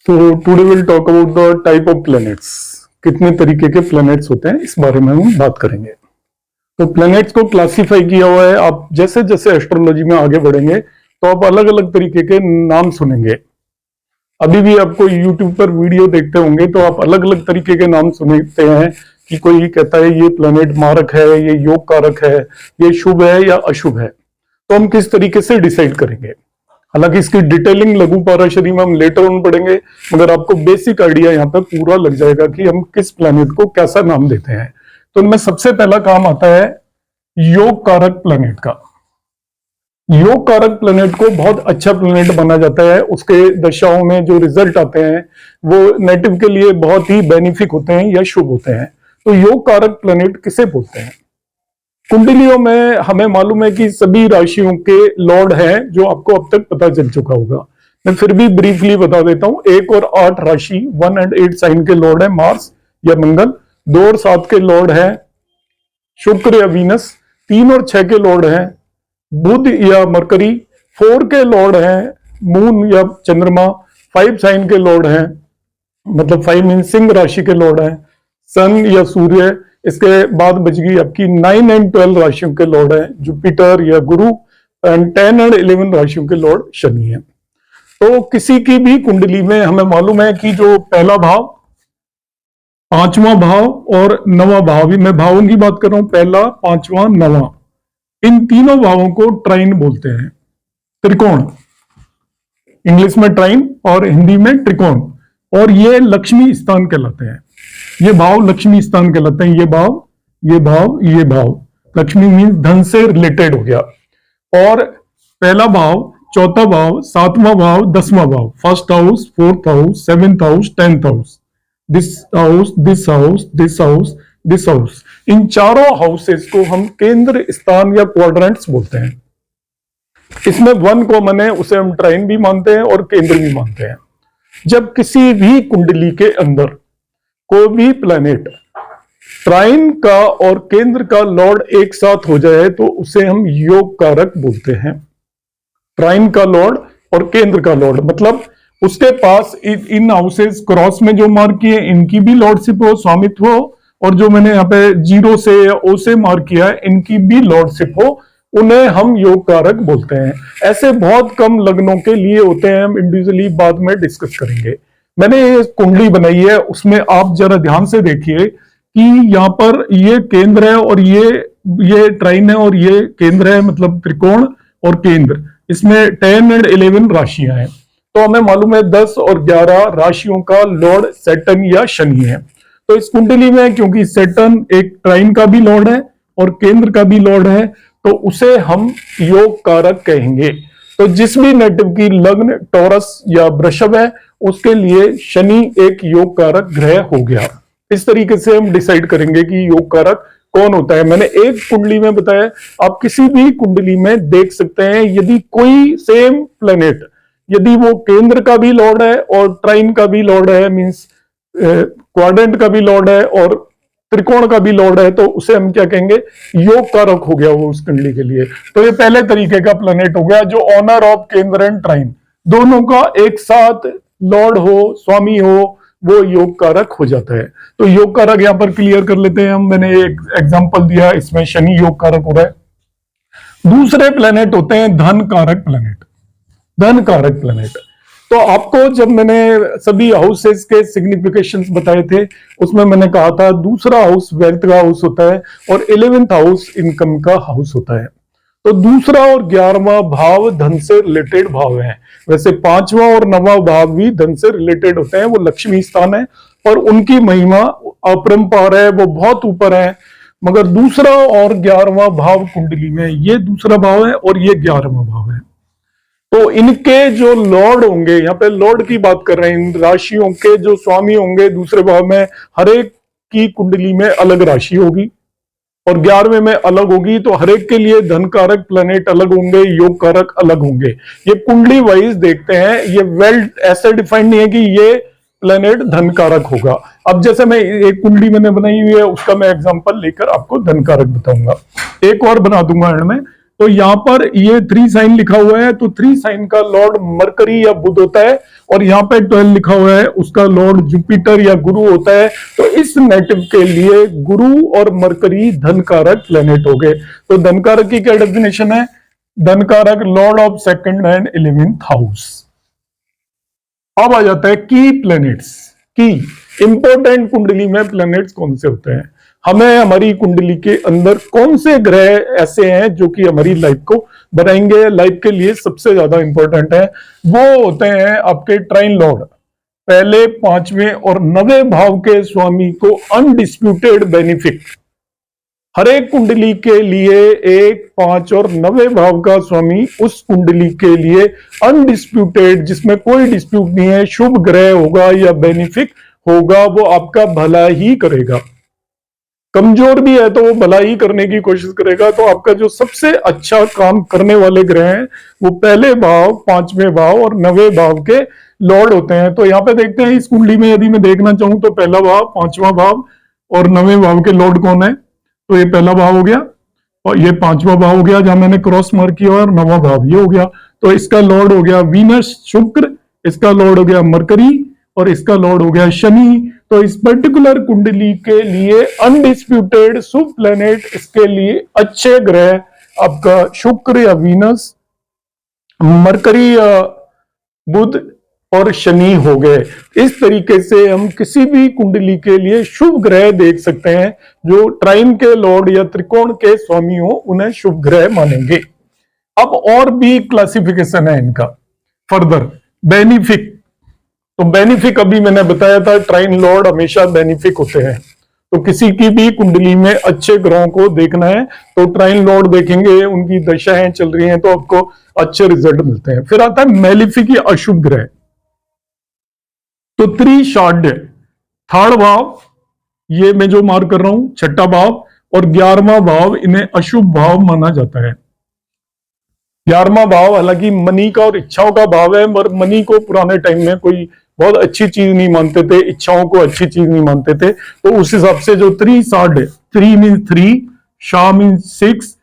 तो today will talk about the type of planets. कितने तरीके के प्लैनेट्स होते हैं इस बारे में हम बात करेंगे। तो प्लैनेट्स को क्लासिफाई किया हुआ है। आप जैसे जैसे एस्ट्रोलॉजी में आगे बढ़ेंगे तो आप अलग अलग तरीके के नाम सुनेंगे। अभी भी आपको यूट्यूब पर वीडियो देखते होंगे तो आप अलग अलग तरीके के नाम सुनते हैं कि कोई कहता है ये प्लैनेट मारक है, ये योग कारक है, ये शुभ है या अशुभ है। तो हम किस तरीके से डिसाइड करेंगे, हालांकि इसकी डिटेलिंग लघु पाराशरी में हम लेटर ऑन पढ़ेंगे, मगर आपको बेसिक आइडिया यहाँ पे पूरा लग जाएगा कि हम किस प्लैनेट को कैसा नाम देते हैं। तो इनमें सबसे पहला काम आता है योग कारक प्लैनेट का। योग कारक प्लैनेट को बहुत अच्छा प्लैनेट माना जाता है। उसके दशाओं में जो रिजल्ट आते हैं वो नेटिव के लिए बहुत ही बेनिफिक होते हैं या शुभ होते हैं। तो योग कारक प्लैनेट किसे बोलते हैं? कुंडलियों में हमें मालूम है कि सभी राशियों के लॉर्ड हैं, जो आपको अब तक पता चल चुका होगा। मैं फिर भी ब्रीफली बता देता हूं। 1 और 8 राशि 1 और 8 साइन के लॉर्ड है मार्स या मंगल। 2 और 7 के लॉर्ड है शुक्र या वीनस। 3 और 6 के लॉर्ड है बुध या मरकरी। 4 के लॉर्ड है मून या चंद्रमा। 5 साइन के लॉर्ड है, मतलब 5 मीन सिंह राशि के लॉर्ड है सन या सूर्य। इसके बाद बच गई आपकी 9 और 12 राशियों के लॉर्ड है जुपिटर या गुरु। एंड 10 और 11 राशियों के लॉर्ड शनि है। तो किसी की भी कुंडली में हमें मालूम है कि जो पहला भाव, 5वां भाव और 9वां भाव, मैं भावों की बात कर रहा हूं, पहला, 5वां, 9वां, इन तीनों भावों को ट्राइन बोलते हैं, त्रिकोण। इंग्लिश में ट्राइन और हिंदी में त्रिकोण। और ये लक्ष्मी स्थान कहलाते हैं। ये भाव लक्ष्मी स्थान कहलाते हैं। ये भाव, ये भाव, ये भाव। लक्ष्मी मीन धन से रिलेटेड हो गया। और पहला भाव, चौथा भाव, 7वां भाव, 10वां भाव, first house, 4th house, 7th house, 10th house, this house, this house, this house, this house, इन चारों हाउसेस को हम केंद्र स्थान या क्वाड्रेंट्स बोलते हैं। इसमें 1 कॉमन है, उसे हम ट्राइन भी मानते हैं और केंद्र भी मानते हैं। जब किसी भी कुंडली के अंदर कोई भी प्लैनेट ट्राइन का और केंद्र का लॉर्ड एक साथ हो जाए तो उसे हम योग कारक बोलते हैं। ट्राइन का लॉर्ड और केंद्र का लॉर्ड, मतलब उसके पास इन हाउसेस क्रॉस में जो मार्क किए इनकी भी लॉर्डशिप हो, स्वामित्व हो, और जो मैंने यहाँ पे 0 से या O से मार्क किया है इनकी भी लॉर्डशिप हो, उन्हें हम योग कारक बोलते हैं। ऐसे बहुत कम लग्नों के लिए होते हैं, हम इंडिविजुअली बाद में डिस्कस करेंगे। मैंने ये कुंडली बनाई है, उसमें आप जरा ध्यान से देखिए कि यहाँ पर ये केंद्र है और ये ट्राइन है और ये केंद्र है, मतलब त्रिकोण और केंद्र। इसमें 10 और 11 राशियां हैं। तो हमें मालूम है 10 और 11 राशियों का लॉर्ड सैटर्न या शनि है। तो इस कुंडली में क्योंकि सैटर्न एक ट्राइन का भी लॉर्ड है और केंद्र का भी लॉर्ड है, तो उसे हम योग कारक कहेंगे। तो जिस भी नेटिव की लग्न टॉरस या वृषभ है उसके लिए शनि एक योग कारक ग्रह हो गया। इस तरीके से हम डिसाइड करेंगे कि योग कारक कौन होता है। मैंने एक कुंडली में बताया, आप किसी भी कुंडली में देख सकते हैं यदि कोई सेम प्लेनेट, यदि वो केंद्र का भी लॉर्ड है और ट्राइन का भी लॉर्ड है, मींस क्वाड्रेंट का भी लॉर्ड है और त्रिकोण का भी लॉर्ड है, तो उसे हम क्या कहेंगे, योग कारक हो गया वो उस कुंडली के लिए। तो ये पहले तरीके का प्लेनेट हो गया जो ऑनर ऑफ केंद्र एंड ट्राइन दोनों का एक साथ लॉर्ड हो, स्वामी हो, वो योग कारक हो जाता है। तो योग कारक यहां पर क्लियर कर लेते हैं हम। मैंने एक एग्जांपल दिया, इसमें शनि योग कारक हो रहा है। दूसरे प्लेनेट होते हैं धन कारक प्लेनेट। धन कारक प्लेनेट, तो आपको जब मैंने सभी हाउसेस के सिग्निफिकेशंस बताए थे उसमें मैंने कहा था दूसरा हाउस वेल्थ का हाउस होता है और 11th हाउस इनकम का हाउस होता है। तो दूसरा और 11वां भाव धन से रिलेटेड भाव है। वैसे 5वां और 9वां भाव भी धन से रिलेटेड होते हैं, वो लक्ष्मी स्थान है और उनकी महिमा अपरंपार है, वो बहुत ऊपर है। मगर दूसरा और 11वां भाव कुंडली में, ये दूसरा भाव है और ये 11वां भाव है। तो इनके जो लॉर्ड होंगे, यहाँ पे लॉर्ड की बात कर रहे हैं, इन राशियों के जो स्वामी होंगे दूसरे भाव में, हर एक की कुंडली में अलग राशि होगी और 11वें में अलग होगी। तो हर एक के लिए धन कारक प्लैनेट अलग होंगे, योग कारक अलग होंगे। ये कुंडली वाइज देखते हैं, ये वेल ऐसे डिफाइंड नहीं है कि ये प्लैनेट धन कारक होगा। अब जैसे मैं एक कुंडली मैंने बनाई हुई है, उसका मैं एग्जांपल लेकर आपको धन कारक बताऊंगा। एक और बना दूंगा एंड में। तो यहाँ पर ये 3 साइन लिखा हुआ है, तो 3 साइन का लॉर्ड मरकरी या बुध होता है और यहाँ पे 12 लिखा हुआ है, उसका लॉर्ड जुपिटर या गुरु होता है। तो इस नेटिव के लिए गुरु और मरकरी धनकारक प्लेनेट हो गए। तो धनकारक की क्या डेफिनेशन है? धनकारक lord of second and 11th house. अब आ जाता है की प्लैनेट्स की। इंपॉर्टेंट कुंडली में प्लैनेट्स कौन से होते हैं, हमें हमारी कुंडली के अंदर कौन से ग्रह ऐसे हैं जो कि हमारी लाइफ को बनाएंगे, लाइफ के लिए सबसे ज्यादा इंपॉर्टेंट है, वो होते हैं आपके ट्राइन लॉर्ड। पहले, पांचवें और 9वें भाव के स्वामी को अनडिस्प्यूटेड बेनिफिट। हर एक कुंडली के लिए 1, 5 और 9वें भाव का स्वामी उस कुंडली के लिए अनडिस्प्यूटेड, जिसमें कोई डिस्प्यूट नहीं है, शुभ ग्रह होगा या बेनिफिक होगा, वो आपका भला ही करेगा। कमजोर भी है तो वो भला ही करने की कोशिश करेगा। तो आपका जो सबसे अच्छा काम करने वाले ग्रह हैं वो पहले भाव, 5वें भाव और 9वें भाव के लॉर्ड होते हैं। तो यहाँ पे देखते हैं इस कुंडली में यदि मैं देखना चाहूं तो पहला भाव, 5वां भाव और 9वें भाव के लॉर्ड कौन है। तो ये पहला भाव हो गया और ये 5वां भाव हो गया जहां मैंने क्रॉस मार्क किया, और 9वां भाव ये हो गया। तो इसका लॉर्ड हो गया वीनस शुक्र, इसका लॉर्ड हो गया मरकरी और इसका लॉर्ड हो गया शनि। तो इस पर्टिकुलर कुंडली के लिए अनडिस्प्यूटेड शुभ प्लेनेट, इसके लिए अच्छे ग्रह आपका शुक्र या वीनस, मरकरी या बुध और शनि हो गए। इस तरीके से हम किसी भी कुंडली के लिए शुभ ग्रह देख सकते हैं। जो ट्राइन के लॉर्ड या त्रिकोण के स्वामी हो उन्हें शुभ ग्रह मानेंगे। अब और भी क्लासिफिकेशन है इनका फर्दर। बेनिफिक, तो बेनिफिक अभी मैंने बताया था, ट्राइन लॉर्ड हमेशा बेनिफिक होते हैं। तो किसी की भी कुंडली में अच्छे ग्रहों को देखना है तो ट्राइन लॉर्ड देखेंगे, उनकी दशाएं चल रही हैं तो आपको अच्छे रिजल्ट मिलते हैं। फिर आता है मेलिफिक या अशुभ ग्रह। तो त्रिशाड्य, थर्ड भाव, ये मैं जो मार्क कर रहा हूं छठा भाव और 11वां भाव, इन्हें अशुभ भाव माना जाता है। 11वां भाव हालांकि मनी का और इच्छाओं का भाव है, पर मनी को पुराने टाइम में कोई बहुत अच्छी चीज नहीं मानते थे, इच्छाओं को अच्छी चीज नहीं मानते थे। तो उस हिसाब से जो त्रिशाड्य, 3 मीन 3, शाह मीन 6,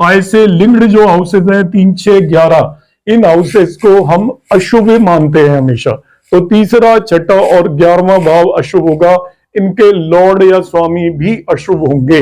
आय से लिंक्ड जो हाउसेज हैं 3, 6, 11, इन हाउसेस को हम अशुभ मानते हैं हमेशा। तो तीसरा, छठा और 11वां भाव अशुभ होगा। इनके लॉर्ड या स्वामी भी अशुभ होंगे।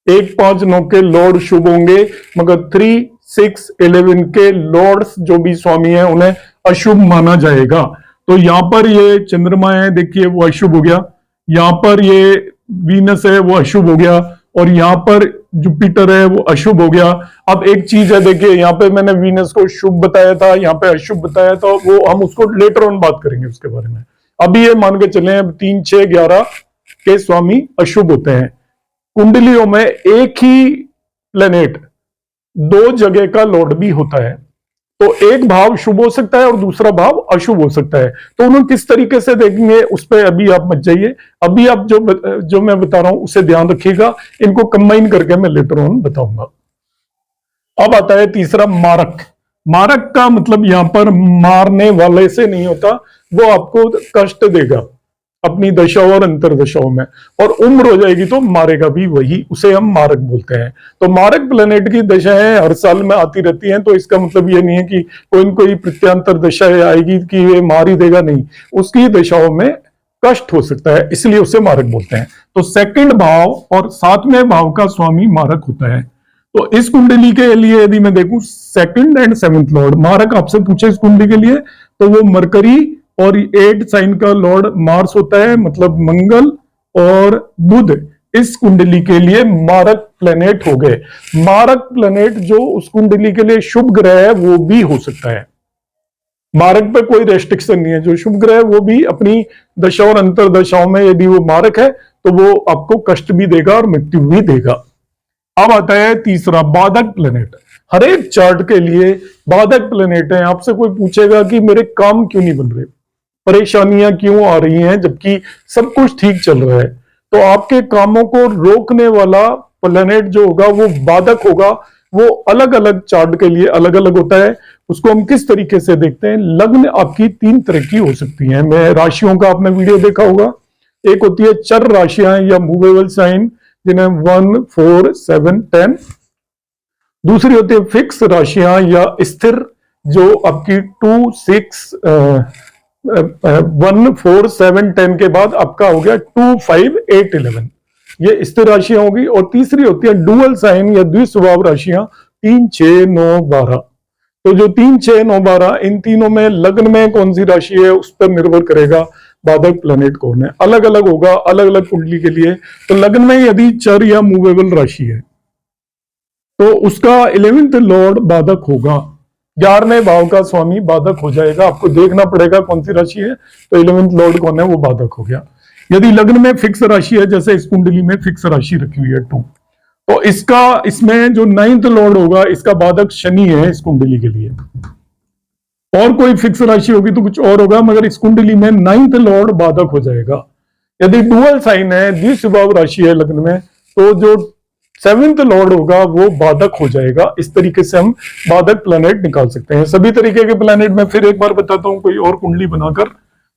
1, 5, 9 के लॉर्ड शुभ होंगे, मगर 3, 6, 11 के लॉर्ड्स जो भी स्वामी हैं उन्हें अशुभ माना जाएगा। तो यहां पर ये चंद्रमा है, देखिए वो अशुभ हो गया। यहां पर ये वीनस है, वो अशुभ हो गया। और यहां पर जुपिटर है, वो अशुभ हो गया। अब एक चीज है, देखिए यहाँ पे मैंने वीनस को शुभ बताया था, यहाँ पे अशुभ बताया था, वो हम उसको लेटर ऑन बात करेंगे उसके बारे में। अभी ये मान के चले 3, 6, 11 के स्वामी अशुभ होते हैं। कुंडलियों में एक ही प्लेनेट 2 जगह का लॉर्ड भी होता है। तो एक भाव शुभ हो सकता है और दूसरा भाव अशुभ हो सकता है। तो उन्हें किस तरीके से देखेंगे उस पर अभी आप मत जाइए। अभी आप जो मैं बता रहा हूं उसे ध्यान रखिएगा, इनको कंबाइन करके मैं लेटर ऑन बताऊंगा। अब आता है तीसरा, मारक। मारक का मतलब यहां पर मारने वाले से नहीं होता, वो आपको कष्ट देगा अपनी दशाओं और अंतरदशाओं में, और उम्र हो जाएगी तो मारेगा भी वही, उसे हम मारक बोलते हैं। तो मारक प्लेनेट की दशाएं हर साल में आती रहती हैं, तो इसका मतलब ये नहीं है कि कोई न कोई प्रत्यांतर दशा आएगी कि ये मार ही देगा, नहीं, उसकी दशाओं में कष्ट हो सकता है, इसलिए उसे मारक बोलते हैं। तो सेकंड भाव और 7वें भाव का स्वामी मारक होता है। तो इस कुंडली के लिए यदि मैं देखूं 2nd एंड 7th लॉर्ड, मारक आपसे पूछे इस कुंडली के लिए तो वो मरकरी और 8 साइन का लॉर्ड मार्स होता है, मतलब मंगल और बुध इस कुंडली के लिए मारक प्लेनेट हो गए। मारक प्लेनेट जो उस कुंडली के लिए शुभ ग्रह है वो भी हो सकता है। मारक पे कोई रेस्ट्रिक्शन नहीं है, जो शुभ ग्रह है वो भी अपनी दशा और अंतर दशाओं में यदि वो मारक है तो वो आपको कष्ट भी देगा और मृत्यु भी देगा। अब आता है तीसरा, बाधक प्लेनेट। हर एक चार्ट के लिए बाधक प्लेनेट है। आपसे कोई पूछेगा कि मेरे काम क्यों नहीं बन रहे, परेशानियां क्यों आ रही हैं जबकि सब कुछ ठीक चल रहा है, तो आपके कामों को रोकने वाला प्लेनेट जो होगा वो बाधक होगा। वो अलग अलग चार्ट के लिए अलग अलग होता है। उसको हम किस तरीके से देखते हैं, लग्न आपकी 3 तरह की हो सकती हैं। मैं राशियों का आपने वीडियो देखा होगा। एक होती है चर राशियां या मूवेबल साइन, जिन्हें 1, 4, 7, 10। दूसरी होती है फिक्स राशियां या स्थिर जो आपकी 2, 6, 1, 4, 7, 10 के बाद आपका हो गया 2, 5, 8, 11। ये स्थिर राशियां होगी। और तीसरी होती है डुअल साइन या द्विस्वभाव राशियां, 3, 6, 9, 12। तो जो 3, 6, 9, 12 इन तीनों में लग्न में कौन सी राशि है उस पर निर्भर करेगा बाधक प्लैनेट कौन है। अलग अलग होगा अलग अलग कुंडली के लिए। तो लग्न में यदि चर या मूवेबल राशि है तो उसका 11th लॉर्ड बाधक होगा, 11वें भाव का स्वामी बाधक हो जाएगा। आपको देखना पड़ेगा कौन सी राशि है, तो 11th लॉर्ड कौन है वो बाधक हो गया। यदि लग्न में फिक्स राशि है, जैसे इस कुंडली में फिक्स राशि रखी हुई है 2, तो इसका इसमें जो 9th लॉर्ड होगा इसका बाधक शनि है इस कुंडली के लिए। और कोई फिक्स राशि होगी तो कुछ और होगा, मगर इस कुंडली में 9th लॉर्ड बाधक हो जाएगा। यदि डुअल साइन है, द्विस्वभाव राशि है लग्न में, तो जो 7th लॉर्ड होगा वो बाधक हो जाएगा। इस तरीके से हम बाधक प्लैनेट निकाल सकते हैं। सभी तरीके के प्लैनेट मैं फिर एक बार बताता हूं कोई और कुंडली बनाकर,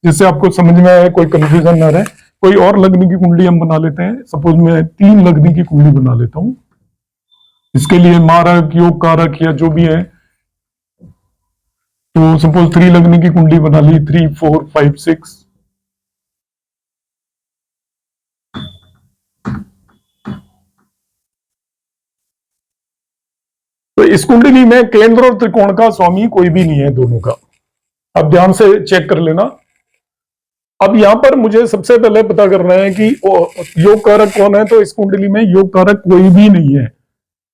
जिससे आपको समझ में आए, कोई कंफ्यूजन ना रहे। कोई और लग्न की कुंडली हम बना लेते हैं। सपोज मैं 3 लग्न की कुंडली बना लेता हूं। इसके लिए मारक, योग कारक या जो भी है, तो सपोज 3 लग्न की कुंडली बना ली, 3, 4, 5, 6। तो इस कुंडली में केंद्र और त्रिकोण का स्वामी कोई भी नहीं है दोनों का। अब ध्यान से चेक कर लेना। अब यहां पर मुझे सबसे पहले पता करना है कि योग कारक कौन है। तो इस कुंडली में योग कारक कोई भी नहीं है।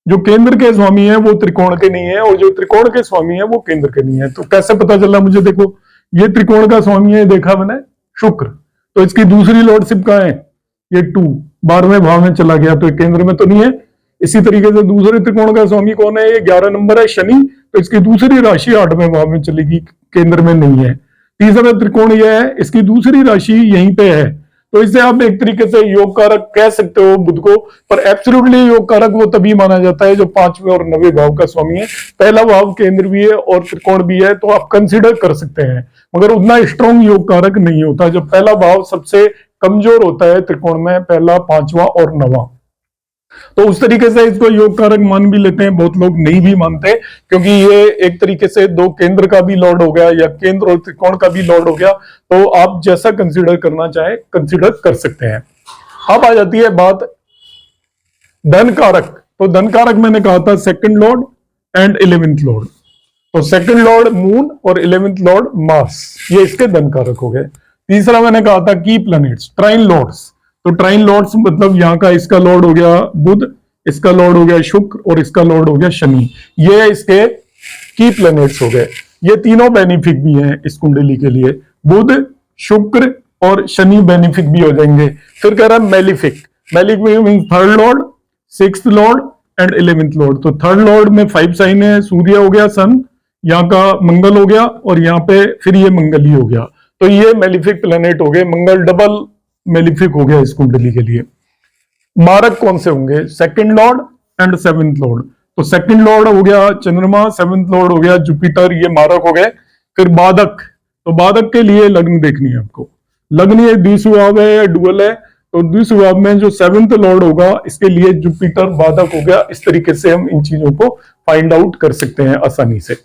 जो केंद्र के स्वामी है वो त्रिकोण के नहीं है, और जो त्रिकोण के स्वामी है वो केंद्र के नहीं है। तो कैसे पता चला मुझे? देखो, ये त्रिकोण का स्वामी है, देखा मैंने, शुक्र। तो इसकी दूसरी लॉर्डशिप कहां है? ये 2 12वें भाव में चला गया, तो ये केंद्र में तो नहीं है। इसी तरीके से दूसरे त्रिकोण का स्वामी कौन है? ये 11 नंबर है, शनि। तो इसकी दूसरी राशि 8वें भाव में चलेगी, केंद्र में नहीं है। तीसरा त्रिकोण यह है, इसकी दूसरी राशि यहीं पे है। तो इससे आप एक तरीके से योग कारक कह सकते हो बुध को, पर एब्सोल्युटली योग कारक वो तभी माना जाता है जो 5वें और 9वें भाव का स्वामी है। पहला भाव केंद्र भी है और त्रिकोण भी है, तो आप कंसिडर कर सकते हैं, मगर उतना स्ट्रॉन्ग योग कारक नहीं होता। जो पहला भाव सबसे कमजोर होता है त्रिकोण में, पहला, 5वां और 9वां। तो उस तरीके से इसको योग कारक मान भी लेते हैं, बहुत लोग नहीं भी मानते, क्योंकि ये एक तरीके से 2 केंद्र का भी लॉर्ड हो गया या केंद्र और त्रिकोण का भी लॉर्ड हो गया। तो आप जैसा कंसीडर करना चाहे कंसीडर कर सकते हैं। अब आ जाती है बात धन कारक। तो धन कारक मैंने कहा था 2nd Lord and 11th Lord. तो 2nd लॉर्ड मून और 11th लॉर्ड मार्स, ये इसके धन कारक हो गए। तीसरा मैंने कहा था की प्लैनेट्स, ट्राइन लॉर्ड्स। तो ट्राइन लॉर्ड्स मतलब यहाँ का इसका लॉर्ड हो गया बुध, इसका लॉर्ड हो गया शुक्र और इसका लॉर्ड हो गया शनि। ये इसके की प्लैनेट्स हो गए। ये तीनों बेनिफिक भी हैं इस कुंडली के लिए। बुध, शुक्र और शनि बेनिफिक भी हो जाएंगे। फिर कह रहा है malefic. Malefic means 3rd Lord, 6th Lord and 11th Lord. तो 3rd लॉर्ड में 5 साइन है, सूर्य हो गया, सन, यहाँ का मंगल हो गया, और यहाँ पे फिर ये मंगल ही हो गया। तो ये मेलिफिक प्लैनेट हो गए। मंगल डबल मेलिफिक हो गया इस कुंडली के लिए। मारक कौन से होंगे? 2nd Lord and 7th Lord. तो 2nd लॉर्ड हो गया चंद्रमा, 7th लॉर्ड हो गया जुपिटर, ये मारक हो गए। फिर बाधक, तो बाधक के लिए लग्न देखनी है आपको। लग्न ये द्विस्वभाव है या डुअल है, तो द्विस्वभाव में जो 7th लॉर्ड होगा इसके लिए जुपिटर बाधक हो गया। इस तरीके से हम इन चीजों को फाइंड आउट कर सकते हैं आसानी से।